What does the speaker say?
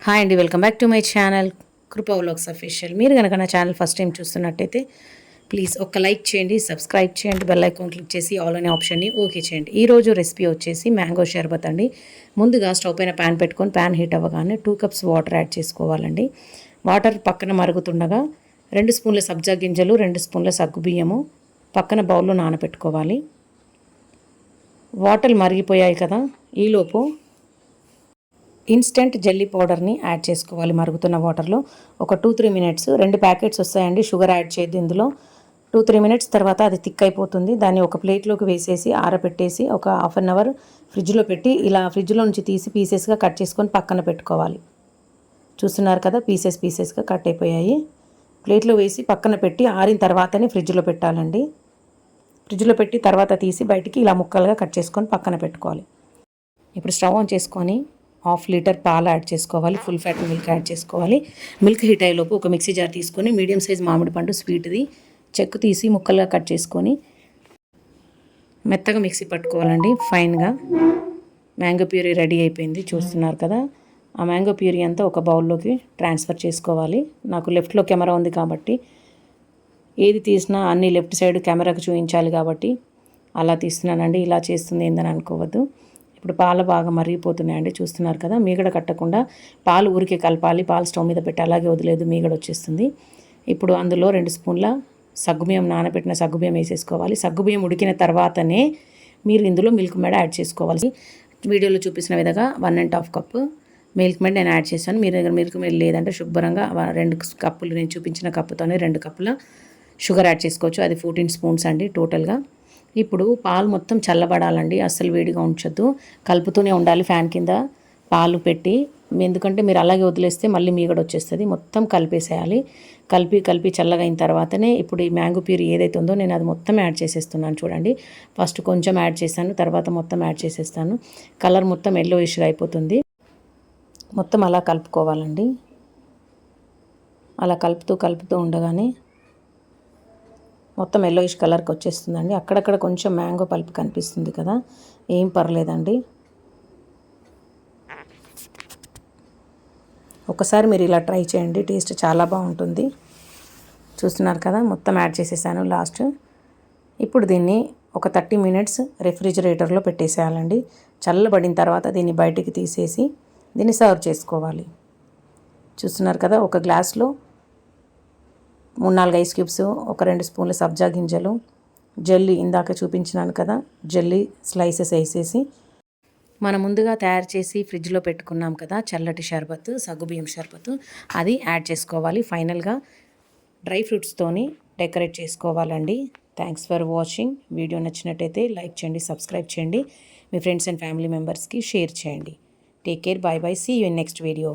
Hi అండి, welcome back to my channel కృపా vlogs official. మీరు కనుక నా ఛానల్ ఫస్ట్ టైం చూస్తున్నట్టయితే ప్లీజ్ ఒక లైక్ చేయండి, సబ్స్క్రైబ్ చేయండి, బెల్ ఐకాన్ క్లిక్ చేసి ఆల్ అనే ఆప్షన్ని ఓకే చేయండి. ఈరోజు రెసిపీ వచ్చేసి మ్యాంగో షర్బత్ అండి. ముందుగా స్టవ్ పైన ప్యాన్ పెట్టుకొని ప్యాన్ హీట్ అవ్వగానే 2 కప్స్ వాటర్ యాడ్ చేసుకోవాలండి. వాటర్ పక్కన మరుగుతుండగా 2 స్పూన్ల సబ్జా గింజలు, 2 స్పూన్ల సగ్గుబియ్యము పక్కన బౌల్లో నానబెట్టుకోవాలి. వాటర్ మరిగిపోయాయి కదా, ఈలోపు ఇన్స్టెంట్ జెల్లీ పౌడర్ని యాడ్ చేసుకోవాలి. మరుగుతున్న వాటర్లో ఒక 2-3 మినిట్స్, 2 ప్యాకెట్స్ వస్తాయండి. షుగర్ యాడ్ చేయద్దు ఇందులో. 2-3 మినిట్స్ తర్వాత అది థిక్ అయిపోతుంది. దాన్ని ఒక ప్లేట్లోకి వేసేసి ఆరబెట్టేసి ఒక హాఫ్ అన్ అవర్ ఫ్రిడ్జ్లో పెట్టి ఇలా ఫ్రిడ్జ్లో నుంచి తీసి పీసెస్గా కట్ చేసుకొని పక్కన పెట్టుకోవాలి. చూస్తున్నారు కదా, పీసెస్గా కట్ అయిపోయాయి. ప్లేట్లో వేసి పక్కన పెట్టి ఆరిన తర్వాతనే ఫ్రిడ్జ్లో పెట్టాలండి. ఫ్రిడ్జ్లో పెట్టి తర్వాత తీసి బయటికి ఇలా ముక్కలుగా కట్ చేసుకొని పక్కన పెట్టుకోవాలి. ఇప్పుడు స్టవ్ ఆన్ చేసుకొని 1/2 లీటర్ పాలు యాడ్ చేసుకోవాలి. ఫుల్ ఫ్యాట్ మిల్క్ యాడ్ చేసుకోవాలి. మిల్క్ హీట్ అయ్యేలోపు ఒక మిక్సీ జార్ తీసుకొని మీడియం సైజ్ మామిడి పండు స్వీట్ది చెక్కు తీసి ముక్కలుగా కట్ చేసుకొని మెత్తగా మిక్సీ పట్టుకోవాలండి. ఫైన్గా మ్యాంగో ప్యూరీ రెడీ అయిపోయింది. చూస్తున్నారు కదా, ఆ మ్యాంగో ప్యూరీ అంతా ఒక బౌల్లోకి ట్రాన్స్ఫర్ చేసుకోవాలి. నాకు లెఫ్ట్లో కెమెరా ఉంది కాబట్టి ఏది తీసినా అన్ని లెఫ్ట్ సైడ్ కెమెరాకు చూపించాలి కాబట్టి అలా తీస్తున్నానండి. ఇలా చేస్తుంది ఏందని అనుకోవద్దు. ఇప్పుడు పాలు బాగా మరిగిపోతున్నాయండి. చూస్తున్నారు కదా, మీగడ కట్టకుండా పాలు ఊరికే కలపాలి. పాలు స్టవ్ మీద పెట్టి అలాగే వదిలేదు, మీగడ వచ్చేస్తుంది. ఇప్పుడు అందులో 2 స్పూన్ల సగ్గుబియ్యం, నానబెట్టిన సగ్గుబియ్యం వేసేసుకోవాలి. సగ్గుబియ్యం ఉడికిన తర్వాతనే మీరు ఇందులో మిల్క్ మేడ్ యాడ్ చేసుకోవాలి. వీడియోలో చూపించిన విధంగా 1½ కప్పు మిల్క్ మేడ్ నేను యాడ్ చేశాను. మీ దగ్గర మిల్క్ మేడ్ లేదంటే శుభ్రంగా 2 కప్పులు, నేను చూపించిన కప్పుతోనే 2 కప్పుల షుగర్ యాడ్ చేసుకోవచ్చు. అది 14 స్పూన్స్ అండి టోటల్గా. ఇప్పుడు పాలు మొత్తం చల్లబడాలండి, అస్సలు వేడిగా ఉంచొద్దు. కలుపుతూనే ఉండాలి ఫ్యాన్ కింద పాలు పెట్టి. ఎందుకంటే మీరు అలాగే వదిలేస్తే మళ్ళీ మీగడ వచ్చేస్తుంది. మొత్తం కలిపేసేయాలి. కలిపి చల్లగా అయిన తర్వాతనే ఇప్పుడు ఈ మ్యాంగో ప్యూరీ ఏదైతే ఉందో నేను అది మొత్తం యాడ్ చేసేస్తున్నాను. చూడండి, ఫస్ట్ కొంచెం యాడ్ చేశాను, తర్వాత మొత్తం యాడ్ చేసేస్తాను. కలర్ మొత్తం ఎల్లోయిష్గా అయిపోతుంది. మొత్తం అలా కలుపుకోవాలండి. అలా కలుపుతూ ఉండగానే మొత్తం ఎల్లోయిష్ కలర్కి వచ్చేస్తుందండి. అక్కడక్కడ కొంచెం మ్యాంగో పల్ప్ కనిపిస్తుంది కదా, ఏం పర్లేదండి. ఒకసారి మీరు ఇలా ట్రై చేయండి, టేస్ట్ చాలా బాగుంటుంది. చూస్తున్నారు కదా, మొత్తం యాడ్ చేసేసాను లాస్ట్. ఇప్పుడు దీన్ని ఒక 30 మినిట్స్ రెఫ్రిజిరేటర్లో పెట్టేసేయాలండి. చల్లబడిన తర్వాత దీన్ని బయటికి తీసేసి దీన్ని సర్వ్ చేసుకోవాలి. చూస్తున్నారు కదా, ఒక గ్లాస్లో 3-4 ఐస్ క్యూబ్స్, ఒక 2 స్పూన్ల సబ్జా గింజలు, జెల్లీ ఇందాక చూపించినాను కదా, జెల్లీ స్లైసెస్ వేసేసి మనం ముందుగా తయారు చేసి ఫ్రిడ్జ్లో పెట్టుకున్నాం కదా చల్లటి షర్బత్, సగ్గుబియ్యం షర్బత్, అది యాడ్ చేసుకోవాలి. ఫైనల్గా డ్రై ఫ్రూట్స్తోని డెకరేట్ చేసుకోవాలండి. Thanks for watching. వీడియో నచ్చినట్టయితే లైక్ చేయండి, సబ్స్క్రైబ్ చేయండి, మీ ఫ్రెండ్స్ అండ్ ఫ్యామిలీ మెంబర్స్కి షేర్ చేయండి. Take care, bye bye, see you in next video.